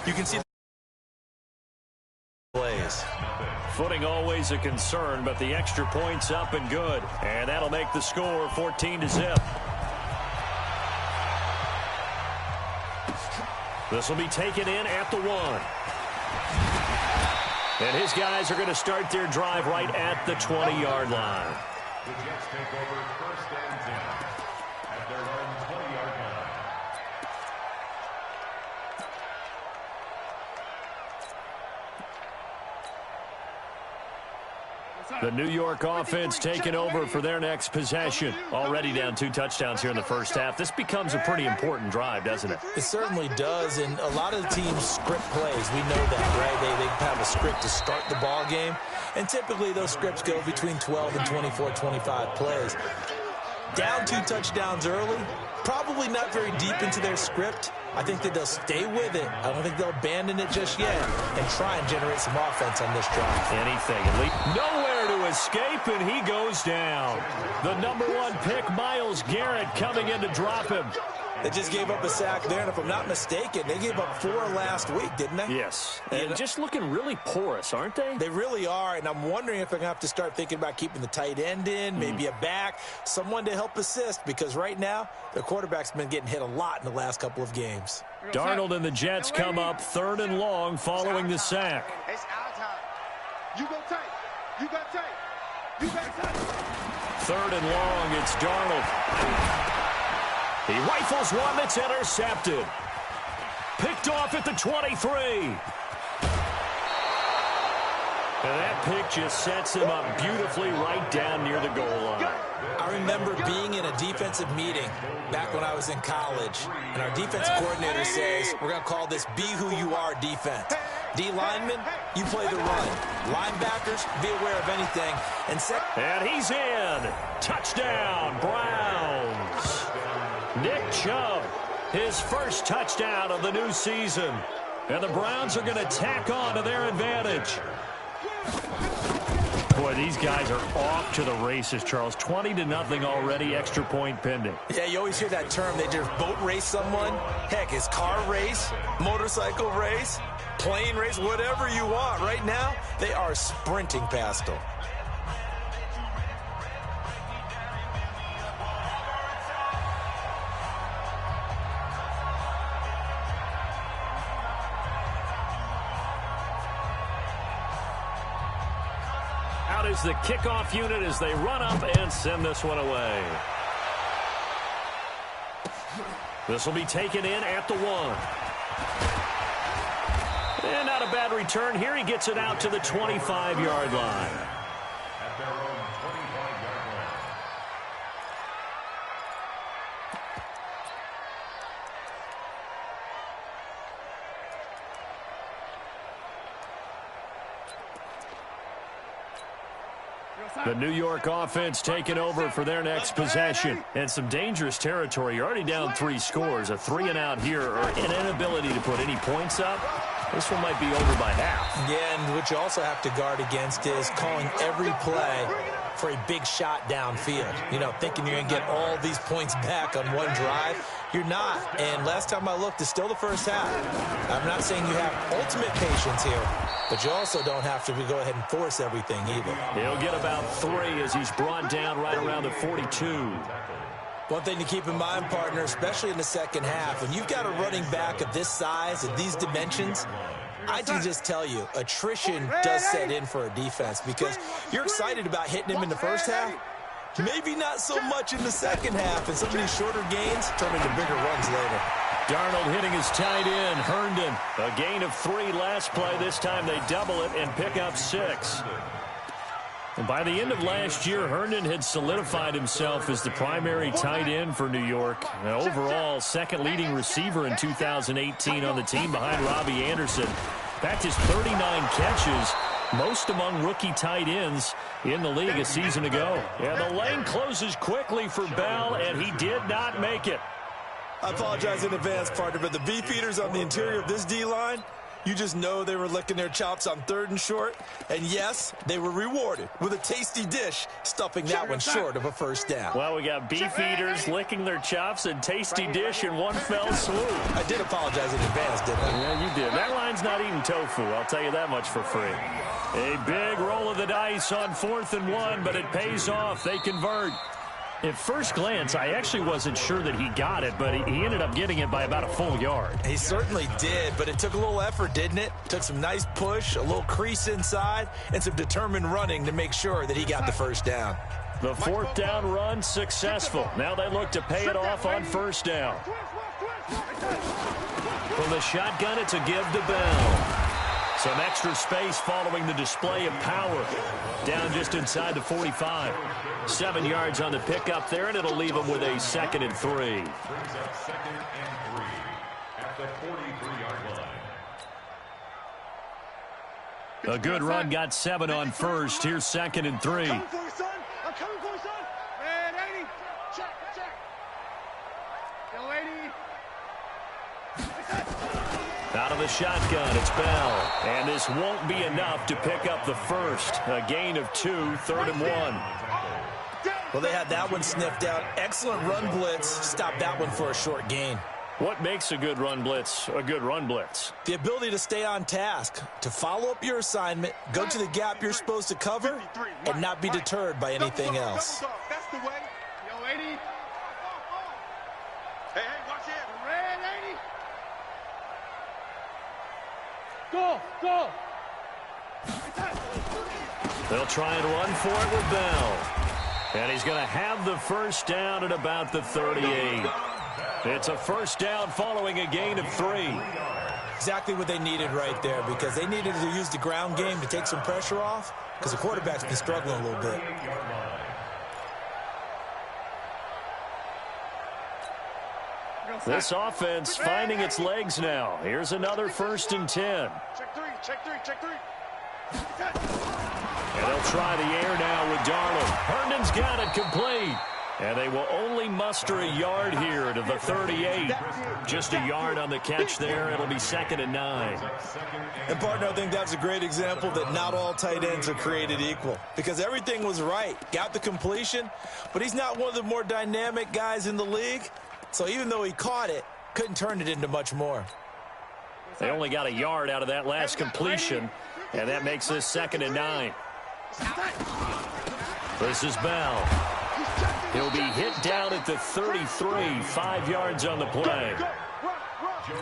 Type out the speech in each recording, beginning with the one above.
You can see plays. Footing always a concern, but the extra point's up and good. And that'll make the score 14-0. This will be taken in at the 1. And his guys are going to start their drive right at the 20-yard line. The Jets take over 1st and 10 at their own 20-yard line. The New York offense taking over for their next possession. Already down 2 touchdowns here in the first half. This becomes a pretty important drive, doesn't it? It certainly does, and a lot of the teams script plays. We know that, right? They have a script to start the ball game, and typically those scripts go between 12 and 24, 25 plays. Down 2 touchdowns early, probably not very deep into their script. I think that they'll stay with it. I don't think they'll abandon it just yet and try and generate some offense on this drive. Anything. At least nowhere to escape, and he goes down. The #1 pick, Myles Garrett, coming in to drop him. They just gave up a sack there, and if I'm not mistaken, they gave up 4 last week, didn't they? Yes, and just looking really porous, aren't they? They really are, and I'm wondering if they're going to have to start thinking about keeping the tight end in, maybe a back, someone to help assist, because right now, their quarterback's been getting hit a lot in the last couple of games. Darnold and the Jets come up 3rd and long following the sack. It's our time. You go tight. You got tight. You got tight. 3rd and long, it's Darnold. He rifles one that's intercepted. Picked off at the 23. And that pick just sets him up beautifully right down near the goal line. I remember being in a defensive meeting back when I was in college, and our defensive coordinator says, we're going to call this Be Who You Are defense. D linemen, you play the run. Linebackers, be aware of anything. And he's in. Touchdown, Browns. Nick Chubb, his first touchdown of the new season. And the Browns are going to tack on to their advantage. Boy, these guys are off to the races, Charles. 20-0 already, extra point pending. Yeah, you always hear that term. They just boat race someone. Heck, it's car race, motorcycle race, plane race, whatever you want. Right now, they are sprinting past them. Out is the kickoff unit as they run up and send this one away. This will be taken in at the 1. And not a bad return here. He gets it out to the 25-yard line. At their own 25-yard line. The New York offense taking over for their next possession. And some dangerous territory. You're already down 3 scores. A 3-and-out here, or an inability to put any points up. This one might be over by half. Yeah, and what you also have to guard against is calling every play for a big shot downfield. You know, thinking you're going to get all these points back on one drive. You're not. And last time I looked, it's still the first half. I'm not saying you have ultimate patience here, but you also don't have to go ahead and force everything either. He'll get about 3 as he's brought down right around the 42. One thing to keep in mind, partner, especially in the second half, when you've got a running back of this size, of these dimensions, I can just tell you, attrition does set in for a defense because you're excited about hitting him in the first half. Maybe not so much in the second half, and some of these shorter gains turn into bigger runs later. Darnold hitting his tight end, Herndon. A gain of 3 last play. This time they double it and pick up 6. And by the end of last year, Herndon had solidified himself as the primary tight end for New York. Now, overall, second leading receiver in 2018 on the team behind Robbie Anderson. In fact, his 39 catches, most among rookie tight ends in the league a season ago. And the lane closes quickly for Bell, and he did not make it. I apologize in advance, partner, but the beefeaters on the interior of this D-line, you just know they were licking their chops on 3rd and short. And yes, they were rewarded with a tasty dish, stuffing that one short of a first down. Well, we got beef eaters licking their chops and tasty dish in one fell swoop. I did apologize in advance, didn't I? Yeah, you did. That line man's not eating tofu, I'll tell you that much for free. A big roll of the dice on 4th and 1, but it pays off. They convert. At first glance, I actually wasn't sure that he got it, but he ended up getting it by about a full yard. He certainly did, but it took a little effort, didn't it? Took some nice push, a little crease inside, and some determined running to make sure that he got the first down. The 4th down run successful. Now they look to pay it off on 1st down. From the shotgun, it's a give to Bell. Some extra space following the display of power. Down just inside the 45. 7 yards on the pickup there, and it'll leave him with a 2nd and 3. Brings up 2nd and 3 at the 43-yard line. A good run got 7 on 1st. Here's 2nd and 3. Coming for you, son. I'm coming for you, son. Red 80. Check. Yo, 80. Out of the shotgun, it's Bell. And this won't be enough to pick up the first. A gain of 2, 3rd and 1. Well, they had that one sniffed out. Excellent run blitz. Stopped that one for a short gain. What makes a good run blitz a good run blitz? The ability to stay on task, to follow up your assignment, go to the gap you're supposed to cover, and not be deterred by anything else. That's the way. Yo, 80. Hey, watch it. Red 80. Go. They'll try and run for it with Bell. And he's going to have the first down at about the 38. It's a first down following a gain of 3. Exactly what they needed right there, because they needed to use the ground game to take some pressure off, because the quarterback's been struggling a little bit. This offense finding its legs now. Here's another 1st and 10. Check three. And they'll try the air now with Darnold. Herndon's got it complete. And they will only muster a yard here to the 38. Just a yard on the catch there. It'll be 2nd and 9. And, partner, I think that's a great example that not all tight ends are created equal, because everything was right. Got the completion, but he's not one of the more dynamic guys in the league. So even though he caught it, couldn't turn it into much more. They only got a yard out of that last completion, and that makes this 2nd and 9. This is Bell. He'll be hit down at the 33, 5 yards on the play.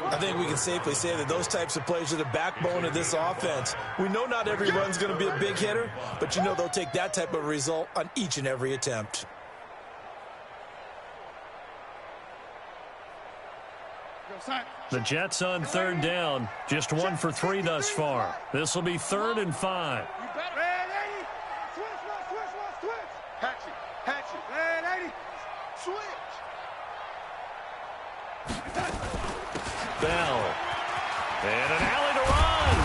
I think we can safely say that those types of plays are the backbone of this offense. We know not every run's going to be a big hitter, but you know they'll take that type of result on each and every attempt. The Jets on 3rd down, just 1 for 3 thus far. This will be 3rd and 5. Red 80. Switch. Hatchet. Red 80. Switch. Bell. And an alley to run.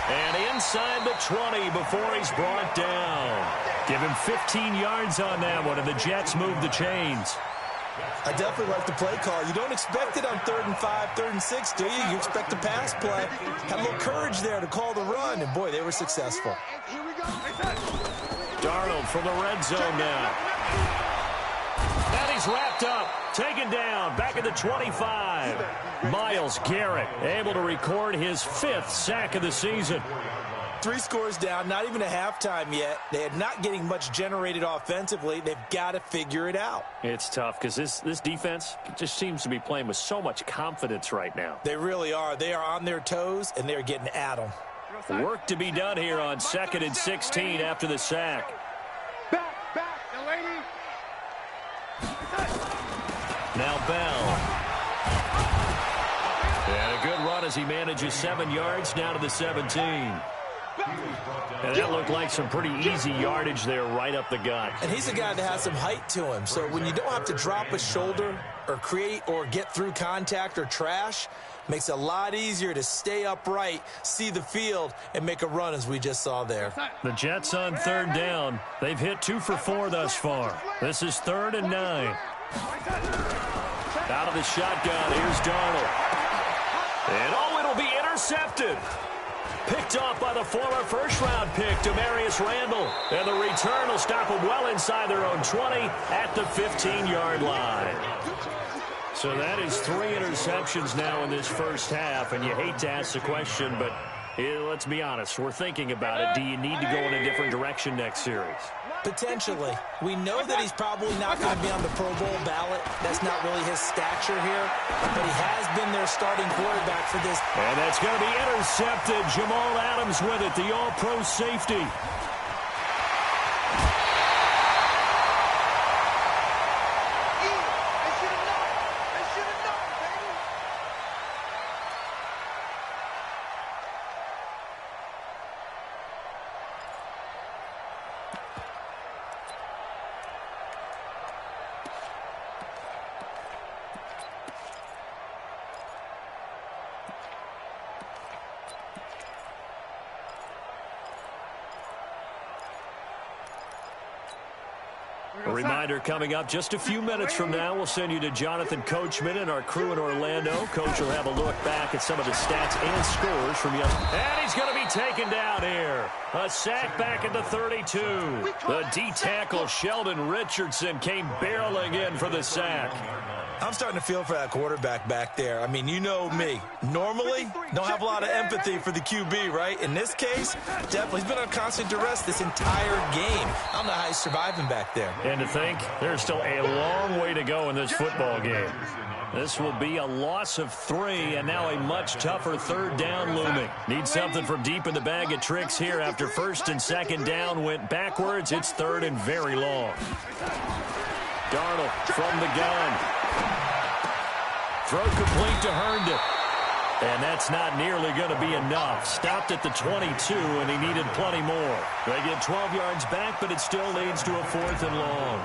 And inside the 20 before he's brought down. Give him 15 yards on that one, and the Jets move the chains. I definitely like the play call. You don't expect it on 3rd and 5, 3rd and 6, do you? You expect a pass play. Had a little courage there to call the run, and boy, they were successful. Here we go. Darnold from the red zone now. And he's wrapped up, taken down, back at the 25. Myles Garrett able to record his 5th sack of the season. 3 scores down, not even a halftime yet. They are not getting much generated offensively. They've got to figure it out. It's tough because this defense just seems to be playing with so much confidence right now. They really are. They are on their toes, and they're getting at them. Work to be done here on 2nd and 16 after the sack. Back, the lady. Now Bell. And a good run as he manages 7 yards down to the 17. And that looked like some pretty easy yardage there right up the gut. And he's a guy that has some height to him. So when you don't have to drop a shoulder or create or get through contact or trash, makes it a lot easier to stay upright, see the field, and make a run as we just saw there. The Jets on 3rd down. They've hit 2 for 4 thus far. This is 3rd and 9. Out of the shotgun, here's Darnold. And it'll be intercepted. Picked off by the former first-round pick, Demarius Randall. And the return will stop them well inside their own 20 at the 15-yard line. So that is 3 interceptions now in this first half, and you hate to ask the question, but let's be honest. We're thinking about it. Do you need to go in a different direction next series? Potentially. We know that he's probably not going to be on the Pro Bowl ballot. That's not really his stature here, but he has been their starting quarterback for this. And that's going to be intercepted. Jamal Adams with it, the all-pro safety. A reminder coming up just a few minutes from now, we'll send you to Jonathan Coachman and our crew in Orlando. Coach will have a look back at some of the stats and scores from yesterday. And he's going to be taken down here. A sack back at the 32. The D-tackle Sheldon Richardson came barreling in for the sack. I'm starting to feel for that quarterback back there. I mean, you know me. Normally, don't have a lot of empathy for the QB, right? In this case, definitely. He's been on constant duress this entire game. I don't know how he's surviving back there. And to think, there's still a long way to go in this football game. This will be a loss of 3, and now a much tougher 3rd down looming. Need something from deep in the bag of tricks here. After 1st and 2nd down went backwards, it's 3rd and very long. Darnold from the gun. Throw complete to Herndon. And that's not nearly going to be enough. Stopped at the 22, and he needed plenty more. They get 12 yards back, but it still leads to a 4th and long.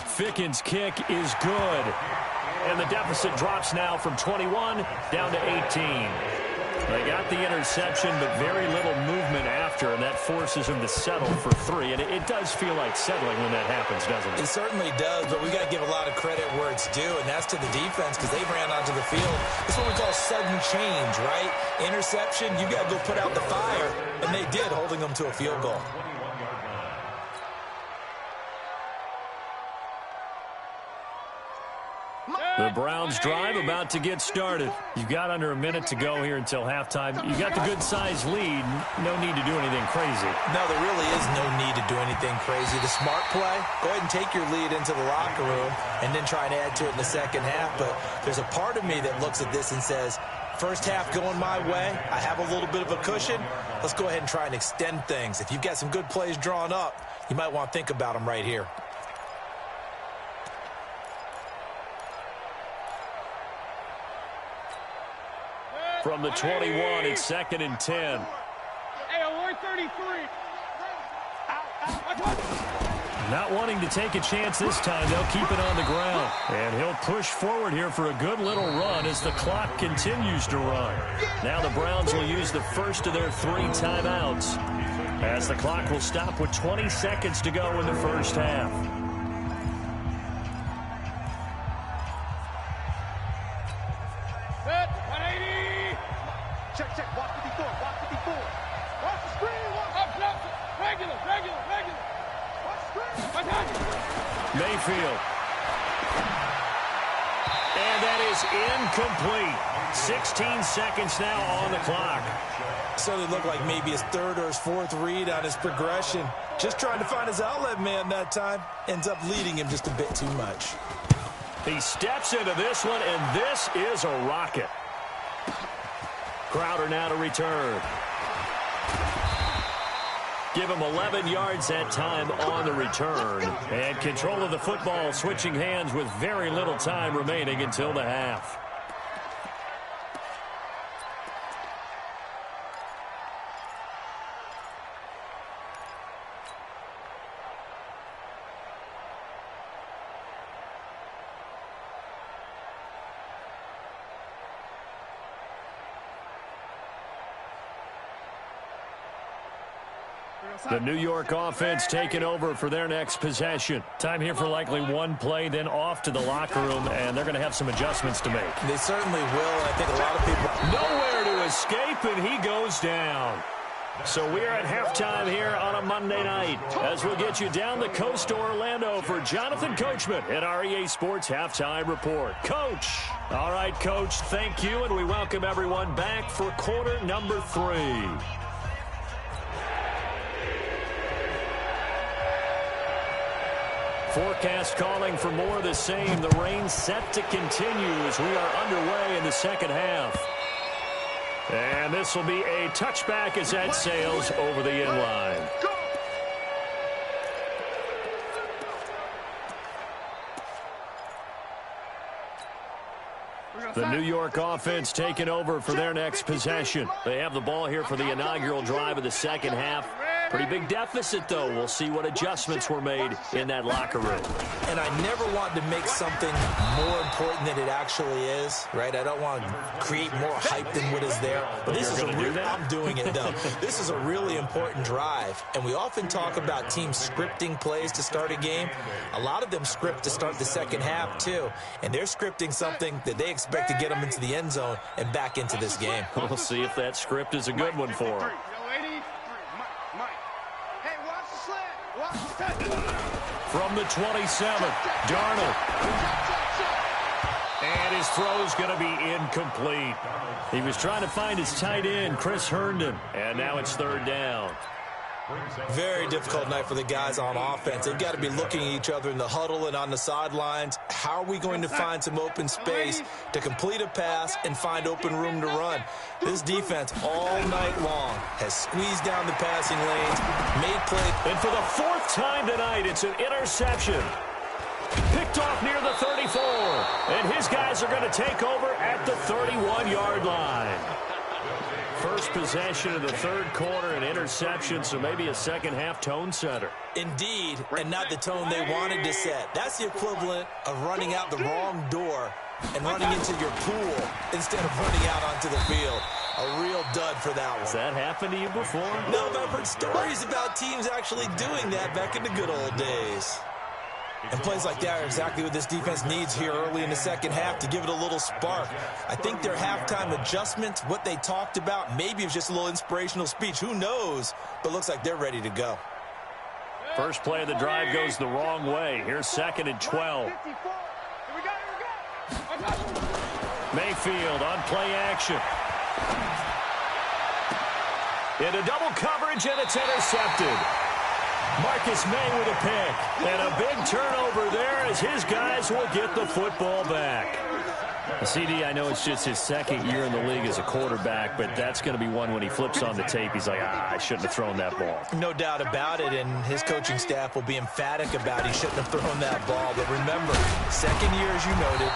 Fickens' kick is good. And the deficit drops now from 21 down to 18. They got the interception, but very little movement after, and that forces him to settle for 3. And it does feel like settling when that happens, doesn't it? It certainly does, but we got to give a lot of credit where it's due, and that's to the defense because they ran onto the field. That's what we call sudden change, right? Interception, you got to go put out the fire, and they did, holding them to a field goal. The Browns drive about to get started. You've got under a minute to go here until halftime. You got the good-sized lead. No need to do anything crazy. No, there really is no need to do anything crazy. The smart play, go ahead and take your lead into the locker room and then try and add to it in the second half. But there's a part of me that looks at this and says, first half going my way, I have a little bit of a cushion. Let's go ahead and try and extend things. If you've got some good plays drawn up, you might want to think about them right here. From the 21, it's 2nd and 10. Not wanting to take a chance this time, they'll keep it on the ground. And he'll push forward here for a good little run as the clock continues to run. Now the Browns will use the first of their 3 timeouts, as the clock will stop with 20 seconds to go in the first half. Check. Watch 54. Watch 54. Watch the screen. Regular. Watch the screen. Mayfield. And that is incomplete. 16 seconds now on the clock. So it looked like maybe his 3rd or his 4th read on his progression. Just trying to find his outlet man that time. Ends up leading him just a bit too much. He steps into this one, and this is a rocket. Crowder now to return. Give him 11 yards that time on the return. And control of the football switching hands with very little time remaining until the half. The New York offense taking over for their next possession. Time here for likely one play, then off to the locker room, and they're going to have some adjustments to make. They certainly will. I think a lot of people... Nowhere to escape, and he goes down. So we're at halftime here on a Monday night as we'll get you down the coast to Orlando for Jonathan Coachman at our EA Sports Halftime Report. Coach. All right, Coach, thank you, and we welcome everyone back for quarter number 3. Forecast calling for more of the same. The rain set to continue as we are underway in the second half. And this will be a touchback as that sails over the end line. The New York offense taking over for their next possession. They have the ball here for the inaugural drive of the second half. Pretty big deficit, though. We'll see what adjustments were made in that locker room. And I never want to make something more important than it actually is, right? I don't want to create more hype than what is there. But this is I'm doing it, though. This is a really important drive. And we often talk about teams scripting plays to start a game. A lot of them script to start the second half, too. And they're scripting something that they expect to get them into the end zone and back into this game. We'll see if that script is a good one for them. From the 27, Darnold. And his throw's going to be incomplete. He was trying to find his tight end, Chris Herndon. And now it's third down. Very difficult night for the guys on offense. They've got to be looking at each other in the huddle and on the sidelines. How are we going to find some open space to complete a pass and find open room to run? This defense all night long has squeezed down the passing lanes, made plays. And for the 4th time tonight, it's an interception. Picked off near the 34. And his guys are going to take over at the 31-yard line. First possession of the third quarter, an interception, so maybe a second-half tone setter. Indeed, and not the tone they wanted to set. That's the equivalent of running out the wrong door and running into your pool instead of running out onto the field. A real dud for that one. Has that happened to you before? No, but I've heard stories about teams actually doing that back in the good old days. And plays like that are exactly what this defense needs here early in the second half to give it a little spark. I think their halftime adjustments, what they talked about, maybe it was just a little inspirational speech. Who knows? But looks like they're ready to go. First play of the drive goes the wrong way. Here's 2nd and 12. Mayfield on play action. Into double coverage, and it's intercepted. Marcus May with a pick. And a big turnover there as his guys will get the football back. CD, I know it's just his 2nd year in the league as a quarterback, but that's going to be one when he flips on the tape. He's like, I shouldn't have thrown that ball. No doubt about it, and his coaching staff will be emphatic about he shouldn't have thrown that ball. But remember, 2nd year, as you noted,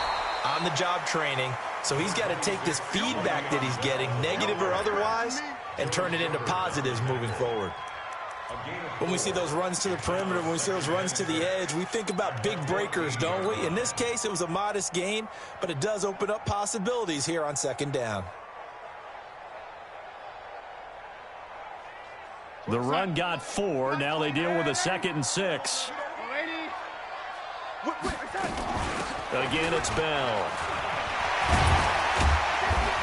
on-the-job training, so he's got to take this feedback that he's getting, negative or otherwise, and turn it into positives moving forward. When we see those runs to the perimeter, when we see those runs to the edge, we think about big breakers, don't we? In this case, it was a modest gain, but it does open up possibilities here on 2nd down. The run got 4. Now they deal with a 2nd and 6. Again, it's Bell.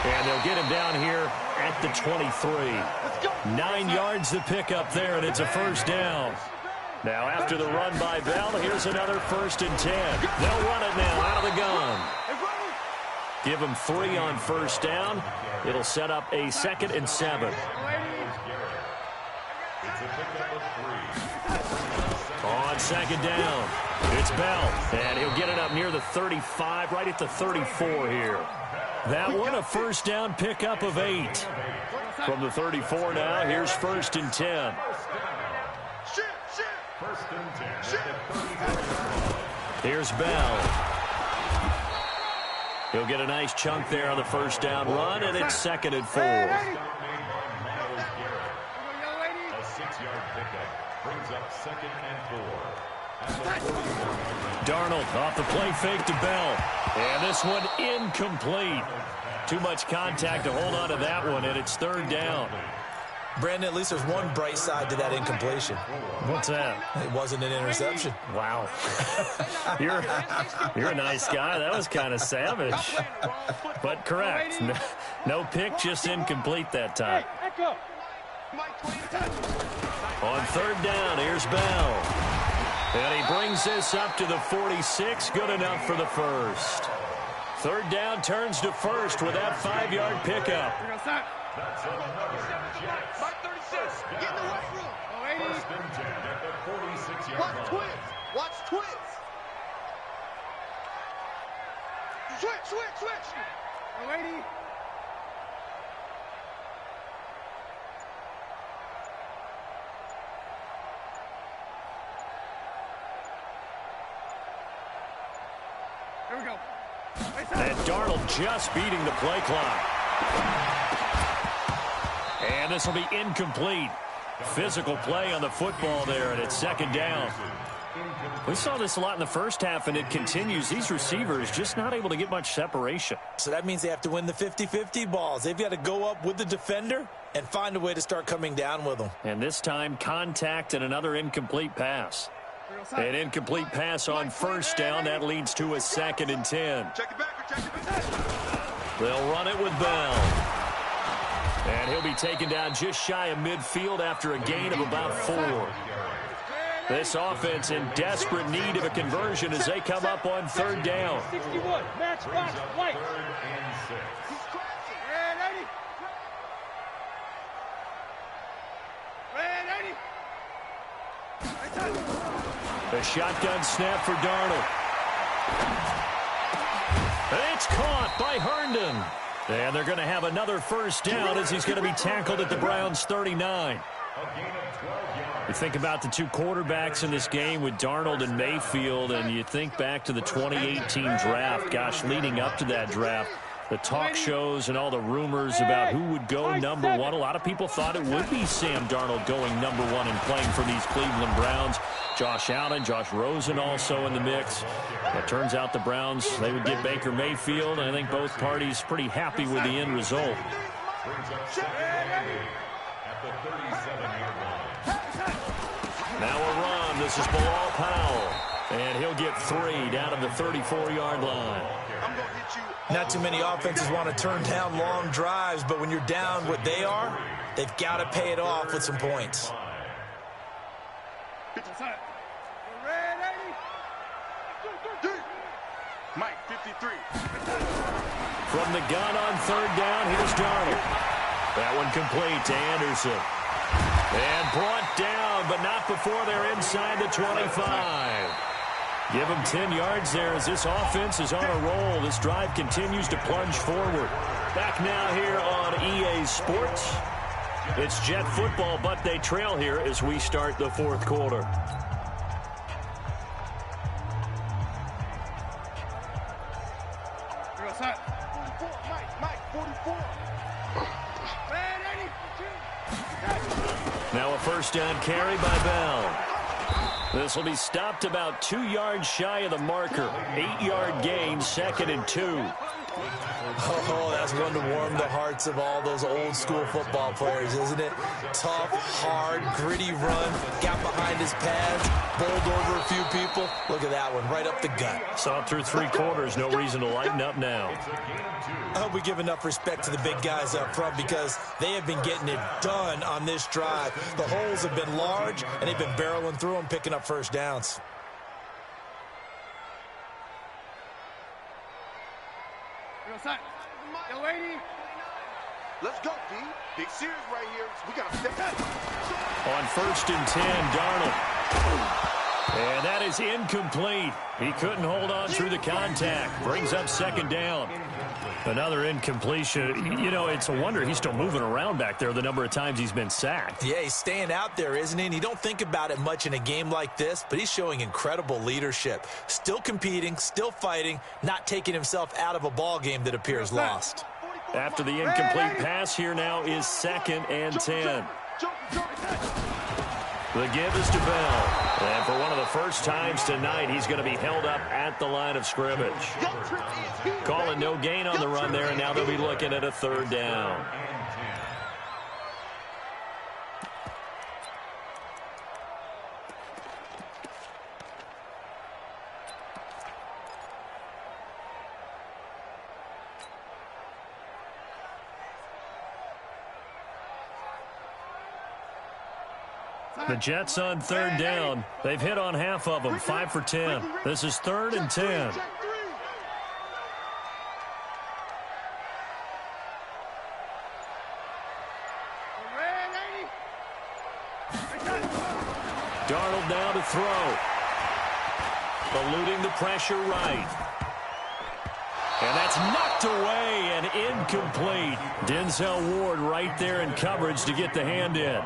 And they'll get him down here at the 23. 9 yards to pick up there, and it's a first down. Now, after the run by Bell, here's another 1st and 10. They'll run it now out of the gun. Give them 3 on first down. It'll set up a 2nd and 7. On 2nd down, it's Bell, and he'll get it up near the 35, right at the 34 here. That one, a first down pickup of 8. From the 34 now, here's 1st and 10. Here's Bell. He'll get a nice chunk there on the first down run, and it's 2nd and 4. A 6-yard pickup brings up 2nd and 4. Darnold off the play fake to Bell. And this one incomplete. Too much contact to hold on to that one, and it's 3rd down. Brandon, at least there's one bright side to that incompletion. What's that? It wasn't an interception. Wow. You're a nice guy. That was kind of savage. But correct. No pick, just incomplete that time. On third down, here's Bell. And he brings this up to the 46. Good enough for the first. Third down turns to first with that 5-yard pickup. That's another Jets. Mike 36. Get in the right room. First and 10 at the 46-yard Watch line. twins. Watch twins. Switch. Lady. Here we go. And Darnold just beating the play clock. And this will be incomplete. Physical play on the football there, and it's second down. We saw this a lot in the first half, and it continues. These receivers just not able to get much separation. So that means they have to win the 50-50 balls. They've got to go up with the defender and find a way to start coming down with them. And this time, contact and another incomplete pass. An incomplete pass on first down. That leads to a 2nd and 10. Check it back. They'll run it with Bell. And he'll be taken down just shy of midfield after a gain of about 4. This offense in desperate need of a conversion as they come up on third down. 61. Match box. White. Third and 6. A shotgun snap for Darnold. It's caught by Herndon. And they're going to have another first down as he's going to be tackled at the Browns' 39. You think about the two quarterbacks in this game with Darnold and Mayfield, and you think back to the 2018 draft. Gosh, leading up to that draft, the talk shows and all the rumors about who would go number 1. A lot of people thought it would be Sam Darnold going number 1 and playing for these Cleveland Browns. Josh Allen, Josh Rosen also in the mix. It turns out the Browns, they would get Baker Mayfield, and I think both parties pretty happy with the end result. Now a run. This is Bilal Powell. And he'll get 3 down to the 34-yard line. Not too many offenses want to turn down long drives, but when you're down what they are, they've got to pay it off with some points. Mike 53. From the gun on third down, here's Darnold. That one complete to Anderson. And brought down, but not before they're inside the 25. Give them 10 yards there as this offense is on a roll. This drive continues to plunge forward. Back now here on EA Sports. It's Jet football, but they trail here as we start the fourth quarter. Mike 44. Now a first down carry by Bell. This will be stopped about 2 yards shy of the marker. 8-yard gain, 2nd and 2. Oh, that's one to warm the hearts of all those old school football players, isn't it? Tough, hard, gritty run. Got behind his pads, bowled over a few people. Look at that one, right up the gut. Saw it through 3 quarters. No reason to lighten up now. I hope we give enough respect to the big guys up front because they have been getting it done on this drive. The holes have been large, and they've been barreling through them, picking up first downs. Yo, lady. Let's go, D. Big series right here. We got to step back. On first and 10, Darnold. And that is incomplete. He couldn't hold on through the contact. Brings up second down. Another incompletion. You know, it's a wonder he's still moving around back there the number of times he's been sacked. Yeah, he's staying out there, isn't he? And you don't think about it much in a game like this, but he's showing incredible leadership. Still competing, still fighting, not taking himself out of a ball game that appears lost. After the incomplete pass, here now is 2nd and 10. The give is to Bell. And for one of the first times tonight, he's going to be held up at the line of scrimmage. Calling no gain on the run there, and now they'll be looking at a third down. The Jets on third down. They've hit on half of them, 5 for 10. This is 3rd and 10. Darnold now to throw. Eluding the pressure right. And that's knocked away and incomplete. Denzel Ward right there in coverage to get the hand in.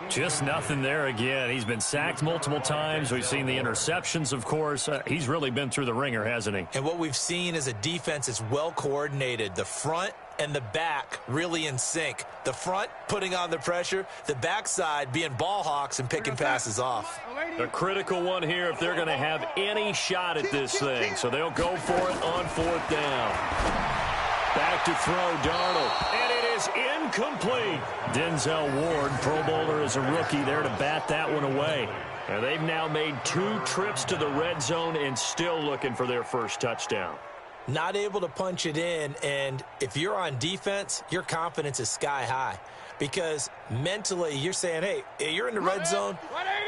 Just nothing there again. He's been sacked multiple times. We've seen the interceptions, of course. He's really been through the ringer, hasn't he? And what we've seen is a defense that's well coordinated. The front and the back really in sync. The front putting on the pressure, the backside being ball hawks and picking passes off. A critical one here if they're going to have any shot at this thing. So they'll go for it on 4th down. Back to throw, Darnold. And it is incomplete. Denzel Ward, Pro Bowler as a rookie, there to bat that one away. And they've now made 2 trips to the red zone and still looking for their first touchdown. Not able to punch it in, and if you're on defense, your confidence is sky high. Because mentally, you're saying, hey, you're in the red zone.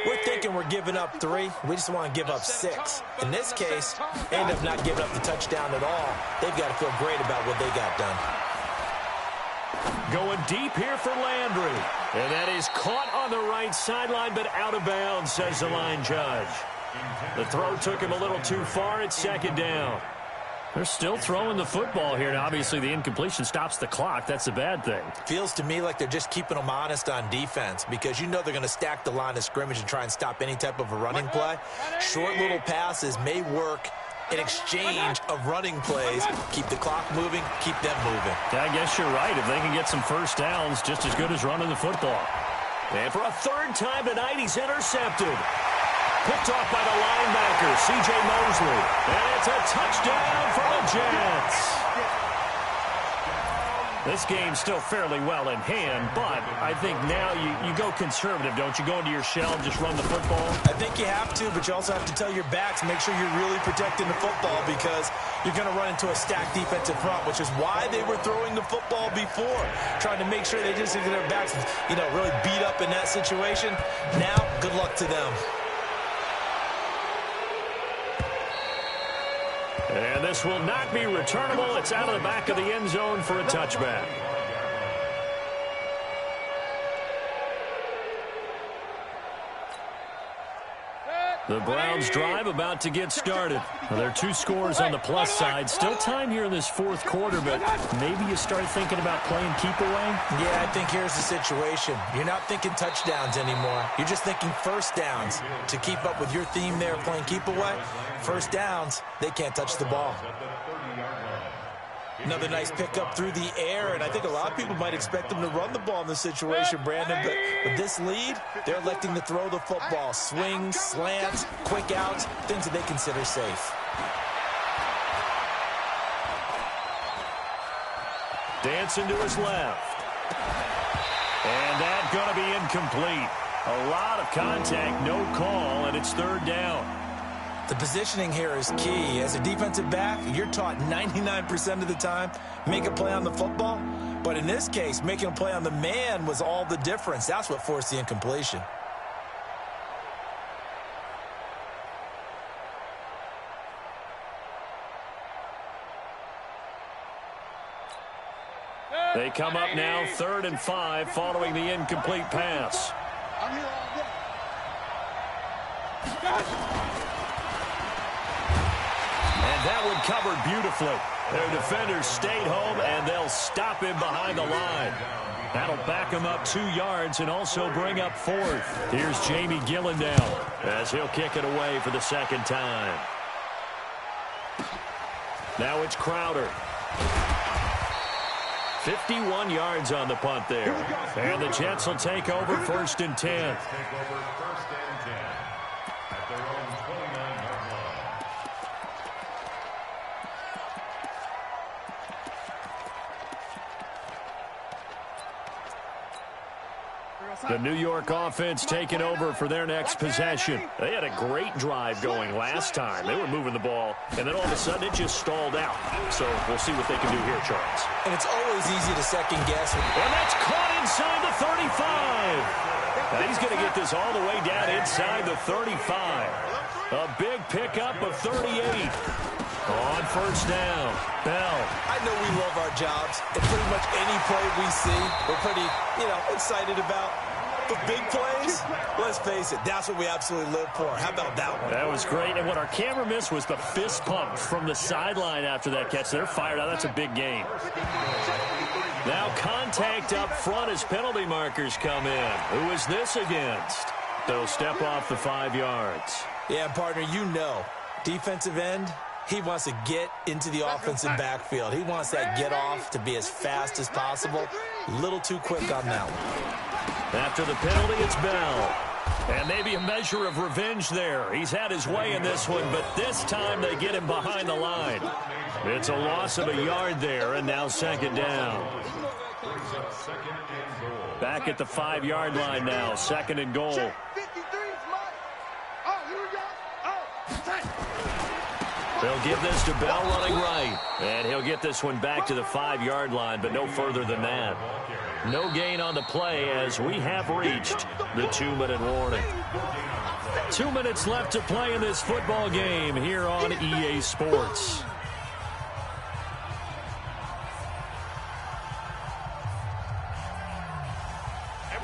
We're thinking we're giving up 3. We just want to give up 6. In this case, they end up not giving up the touchdown at all. They've got to feel great about what they got done. Going deep here for Landry. And that is caught on the right sideline, but out of bounds, says the line judge. The throw took him a little too far. It's 2nd down. They're still throwing the football here, and obviously the incompletion stops the clock. That's a bad thing. Feels to me like they're just keeping them honest on defense because you know they're going to stack the line of scrimmage and try and stop any type of a running play. Short little passes may work in exchange of running plays. Keep the clock moving, keep them moving. Yeah, I guess you're right. If they can get some first downs, just as good as running the football. And for a 3rd time tonight, he's intercepted. Picked off by the linebacker, C.J. Mosley. And it's a touchdown for the Jets. This game's still fairly well in hand, but I think now you go conservative, don't you? Go into your shell and just run the football? I think you have to, but you also have to tell your backs, make sure you're really protecting the football because you're going to run into a stacked defensive front, which is why they were throwing the football before, trying to make sure they just get their backs, really beat up in that situation. Now, good luck to them. And this will not be returnable. It's out of the back of the end zone for a touchback. The Browns drive about to get started. Well, there are 2 scores on the plus side. Still time here in this 4th quarter, but maybe you start thinking about playing keep away? Yeah, I think here's the situation. You're not thinking touchdowns anymore. You're just thinking first downs. To keep up with your theme there, playing keep away, first downs, they can't touch the ball. Another nice pickup through the air, and I think a lot of people might expect them to run the ball in this situation, Brandon, but with this lead, they're electing to throw the football. Swings, slants, quick outs, things that they consider safe. Dancing to his left. And that's going to be incomplete. A lot of contact, no call, and it's 3rd down. The positioning here is key. As a defensive back, you're taught 99% of the time, make a play on the football. But in this case, making a play on the man was all the difference. That's what forced the incompletion. They come up now 3rd and 5 following the incomplete pass. I'm here all day. And that one covered beautifully. Their defenders stayed home, and they'll stop him behind the line. That'll back him up 2 yards and also bring up 4th. Here's Jamie Gillen now as he'll kick it away for the 2nd time. Now it's Crowder. 51 yards on the punt there. And the Jets will take over 1st and 10. The New York offense taking over for their next possession. They had a great drive going last time. They were moving the ball, and then all of a sudden it just stalled out. So we'll see what they can do here, Charles. And it's always easy to second guess. And that's caught inside the 35. Now he's going to get this all the way down inside the 35. A big pickup of 38. On first down, Bell. I know we love our jobs, and pretty much any play we see, we're pretty, excited about. But big plays, let's face it, that's what we absolutely live for. How about that one? That was great, and what our camera missed was the fist pump from the sideline after that catch. They're fired out. That's a big gain. Now contact up front as penalty markers come in. Who is this against? They'll step off the 5 yards. Yeah, partner, defensive end, he wants to get into the offensive backfield. He wants that get off to be as fast as possible. A little too quick on that one. After the penalty, it's Bell. And maybe a measure of revenge there. He's had his way in this one, but this time they get him behind the line. It's a loss of a yard there, and now second down. Back at the 5-yard line now, second and goal. They'll give this to Bell running right. And he'll get this one back to the 5-yard line, but no further than that. No gain on the play as we have reached the 2-minute warning. 2 minutes left to play in this football game here on EA Sports.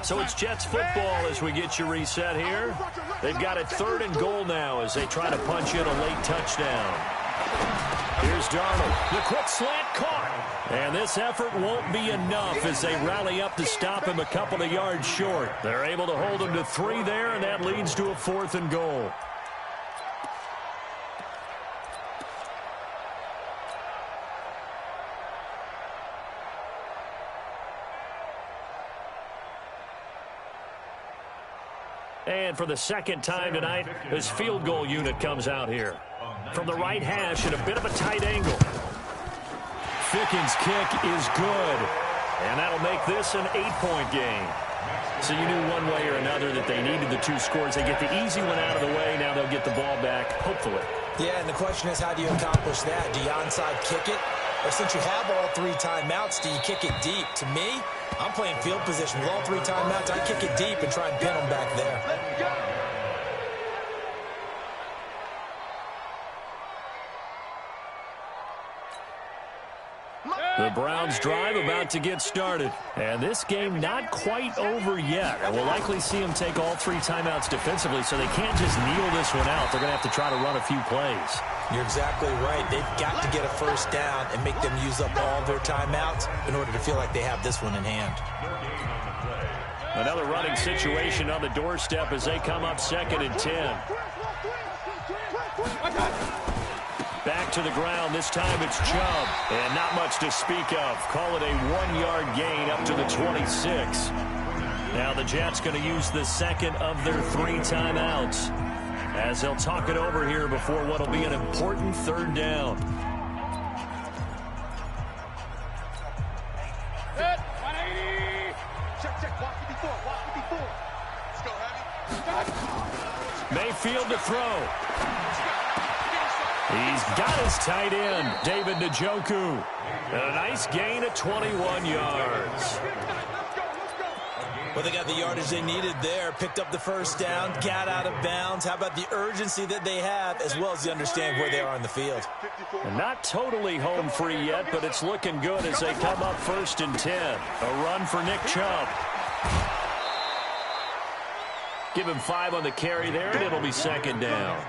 So it's Jets football as we get you reset here. They've got it 3rd and goal now as they try to punch in a late touchdown. Here's Darnold. The quick slant caught. And this effort won't be enough as they rally up to stop him a couple of yards short. They're able to hold him to 3 there, and that leads to a 4th and goal. And for the second time tonight, this field goal unit comes out here. From the right hash at a bit of a tight angle. Ficken's kick is good. And that'll make this an 8-point game. So you knew one way or another that they needed the 2 scores. They get the easy one out of the way. Now they'll get the ball back, hopefully. Yeah, and the question is, how do you accomplish that? Do you onside kick it? Or since you have all 3 timeouts, do you kick it deep? To me, I'm playing field position with all 3 timeouts. I kick it deep and try and pin them back there. The Browns drive about to get started. And this game not quite over yet. And we'll likely see them take all 3 timeouts defensively, so they can't just kneel this one out. They're going to have to try to run a few plays. You're exactly right. They've got to get a first down and make them use up all their timeouts in order to feel like they have this one in hand. Another running situation on the doorstep as they come up 2nd and 10. Back to the ground. This time it's Chubb. And not much to speak of. Call it a 1-yard gain up to the 26. Now the Jets going to use the second of their 3 timeouts as they'll talk it over here before what will be an important 3rd down. Set, 180. Check, walk 54, walk 54. Let's go, Heavy. Mayfield to throw. He's got his tight end, David Njoku. And a nice gain of 21 yards. Well, they got the yardage they needed there, picked up the first down, got out of bounds. How about the urgency that they have, as well as the understanding where they are in the field? And not totally home free yet, but it's looking good as they come up 1st and 10. A run for Nick Chubb. Give him 5 on the carry there, and it'll be 2nd down.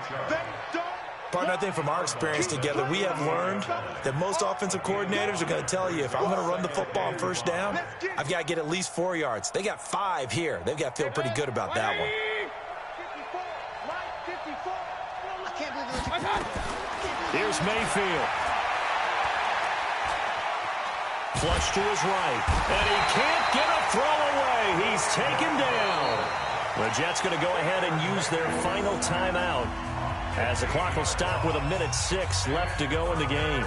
Partner, I think from our experience together, we have learned that most offensive coordinators are going to tell you, if I'm going to run the football on 1st down, I've got to get at least 4 yards. They got 5 here. They've got to feel pretty good about that one. Here's Mayfield. Flush to his right. And he can't get a throw away. He's taken down. The Jets going to go ahead and use their final timeout, as the clock will stop with 1:06 left to go in the game.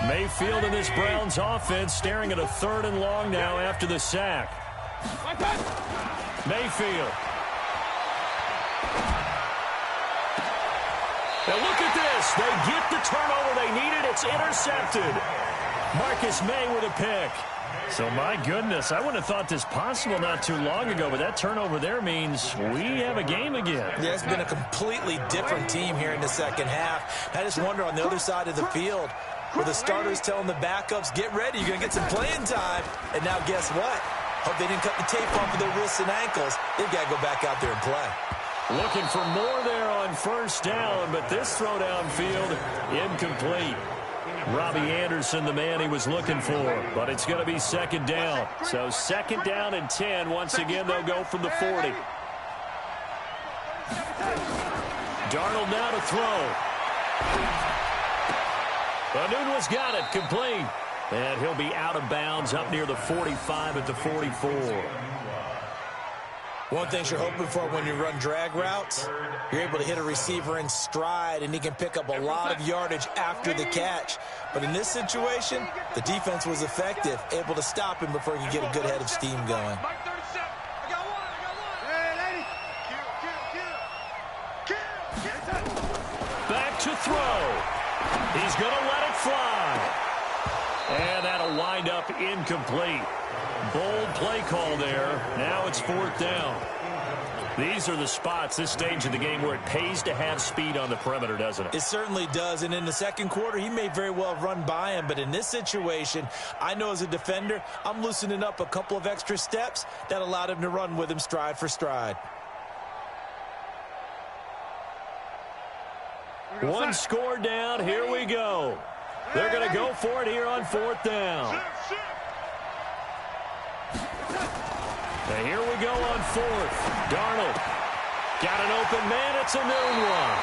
Mayfield and this Browns offense staring at a 3rd and long now after the sack. Mayfield. Now look at this. Thomas, they get the turnover they needed. It's intercepted. Marcus May with a pick. So, my goodness, I wouldn't have thought this possible not too long ago, but that turnover there means we have a game again. Yeah, it's been a completely different team here in the second half. I just wonder on the other side of the field, where the starters telling the backups, get ready, you're going to get some playing time. And now guess what? Hope they didn't cut the tape off of their wrists and ankles. They've got to go back out there and play. Looking for more there on first down, but this throw downfield incomplete. Robbie Anderson, the man he was looking for, but it's going to be second down. So second down and 10. Once again, they'll go from the 40. Darnold now to throw. Anunwa's got it, complete. And he'll be out of bounds up near the 45 at the 44. One thing you're hoping for when you run drag routes, you're able to hit a receiver in stride, and he can pick up a lot of yardage after the catch. But in this situation, the defense was effective, able to stop him before he could get a good head of steam going. Back to throw. He's going to let it fly. And that'll wind up incomplete. Bold play call there. Now it's fourth down. These are the spots, this stage of the game, where it pays to have speed on the perimeter, doesn't it? It certainly does. And in the second quarter, he may very well run by him. But in this situation, I know as a defender, I'm loosening up a couple of extra steps that allowed him to run with him stride for stride. One score down. Here we go. They're going to go for it here on fourth down. And here we go on fourth. Darnold got an open man. It's a noon one.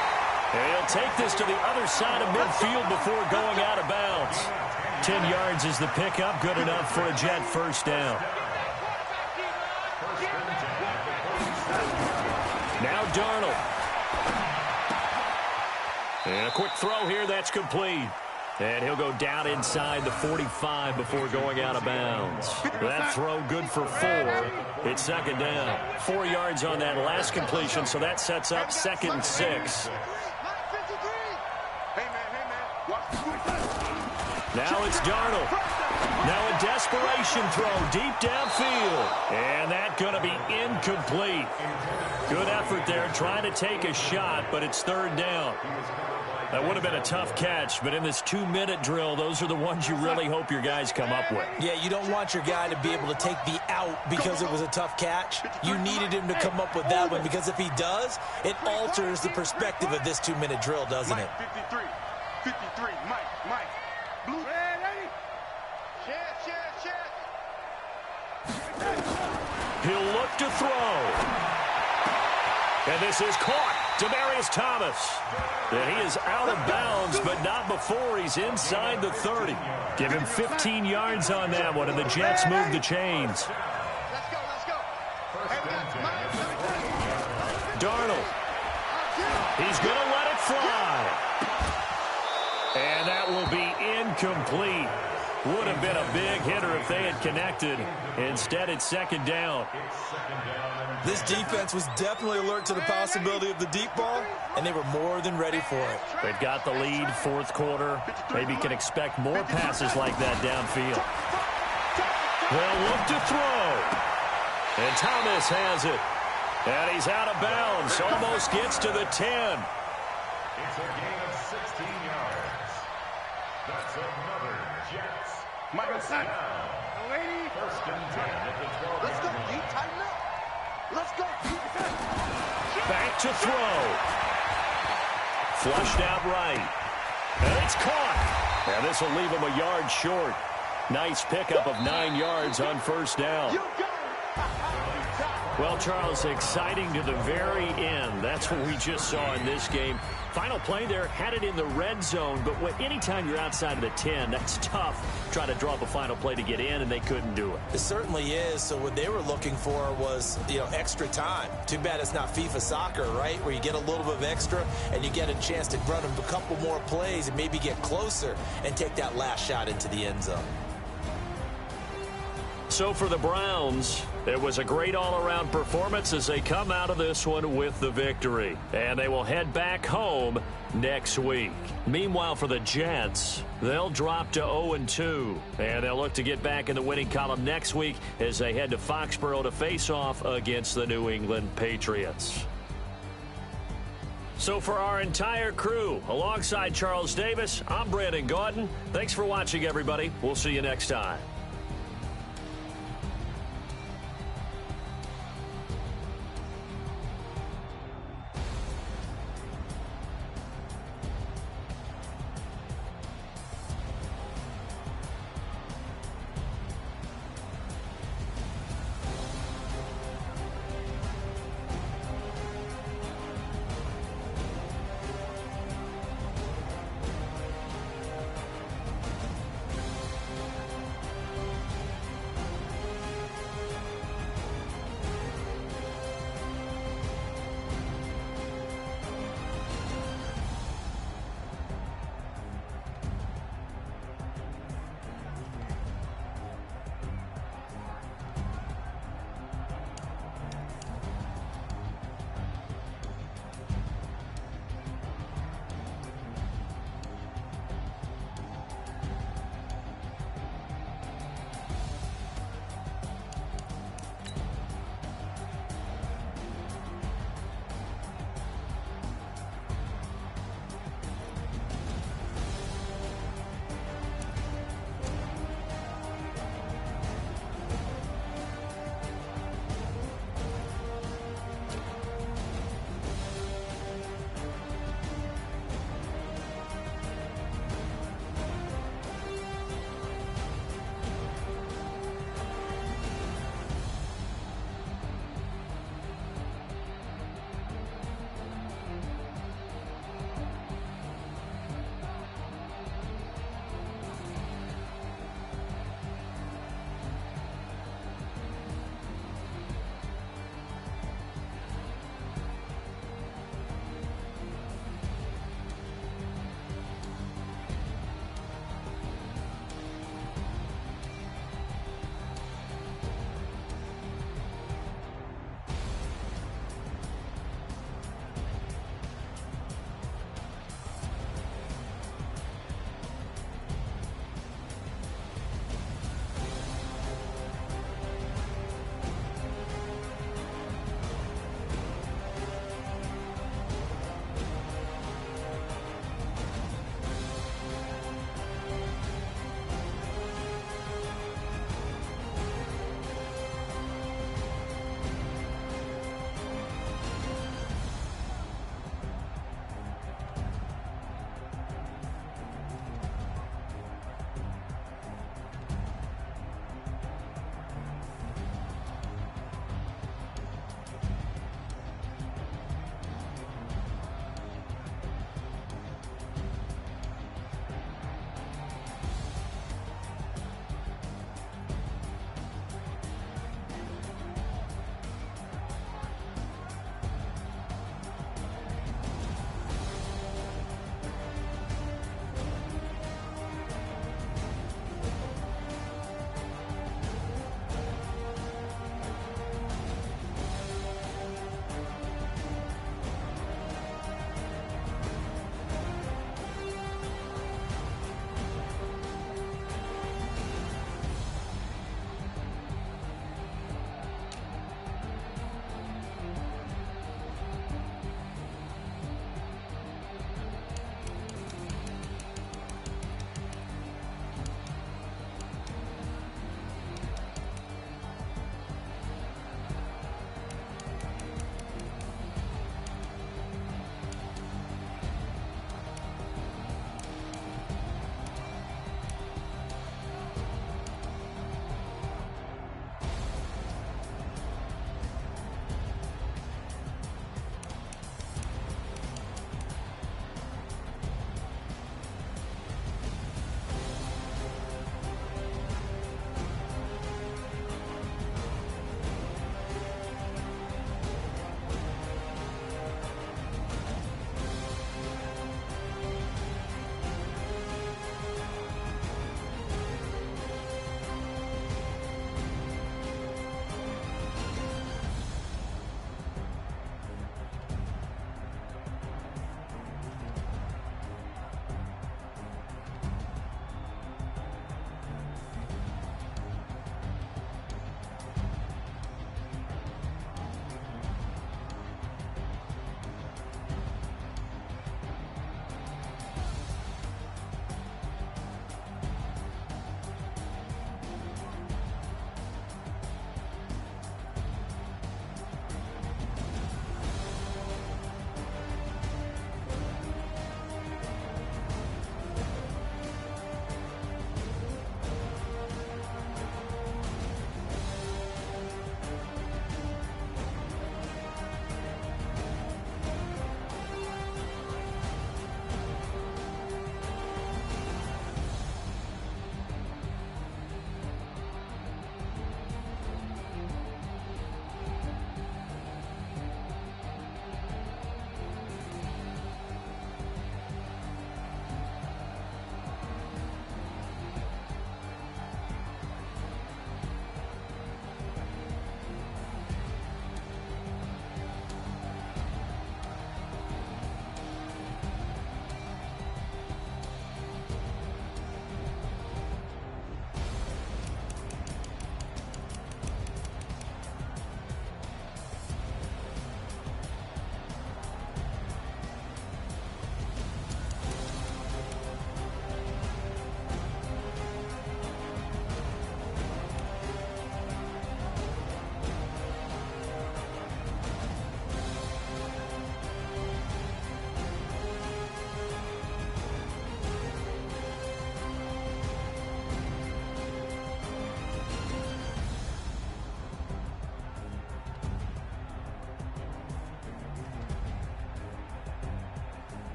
And he'll take this to the other side of midfield before going out of bounds. 10 yards is the pickup. Good enough for a Jet first down. Now Darnold. And a quick throw here. That's complete. And he'll go down inside the 45 before going out of bounds. That throw good for 4. It's second down. 4 yards on that last completion, so that sets up second and 6. Now it's Darnold. Now a desperation throw deep downfield. And that's going to be incomplete. Good effort there trying to take a shot, but it's third down. That would have been a tough catch, but in this 2-minute drill, those are the ones you really hope your guys come up with. Yeah, you don't want your guy to be able to take the out because it was a tough catch. You needed him to come up with that one, because if he does, it alters the perspective of this 2-minute drill, doesn't it? 53, Mike. Blue. Ready? Check. He'll look to throw. And this is caught. Demaryius Thomas. And he is out of bounds, but not before he's inside the 30. Give him 15 yards on that one, and the Jets move the chains. Let's go. Darnold. He's going to let it fly. And that will be incomplete. Would have been a big hitter if they had connected. Instead, it's second down. This defense was definitely alert to the possibility of the deep ball, and they were more than ready for it. They've got the lead, fourth quarter. Maybe can expect more passes like that downfield. They'll look to throw. And Thomas has it. And he's out of bounds. Almost gets to the 10. It's a gain of 16 yards. That's another Jets. First down. First and 10 at the 12. Let's go, D. Tighten up. Let's go. Back to throw. Flushed out right. And it's caught. And this will leave him a yard short. Nice pickup of 9 yards on first down. Well, Charles, exciting to the very end. That's what we just saw in this game. Final play there, had it in the red zone, but anytime you're outside of the 10, that's tough. Try to draw up a final play to get in, and they couldn't do it. It certainly is. So what they were looking for was, extra time. Too bad it's not FIFA soccer, right, where you get a little bit of extra and you get a chance to run a couple more plays and maybe get closer and take that last shot into the end zone. So for the Browns, it was a great all-around performance as they come out of this one with the victory. And they will head back home next week. Meanwhile, for the Jets, they'll drop to 0-2. And they'll look to get back in the winning column next week as they head to Foxborough to face off against the New England Patriots. So for our entire crew, alongside Charles Davis, I'm Brandon Gaudin. Thanks for watching, everybody. We'll see you next time.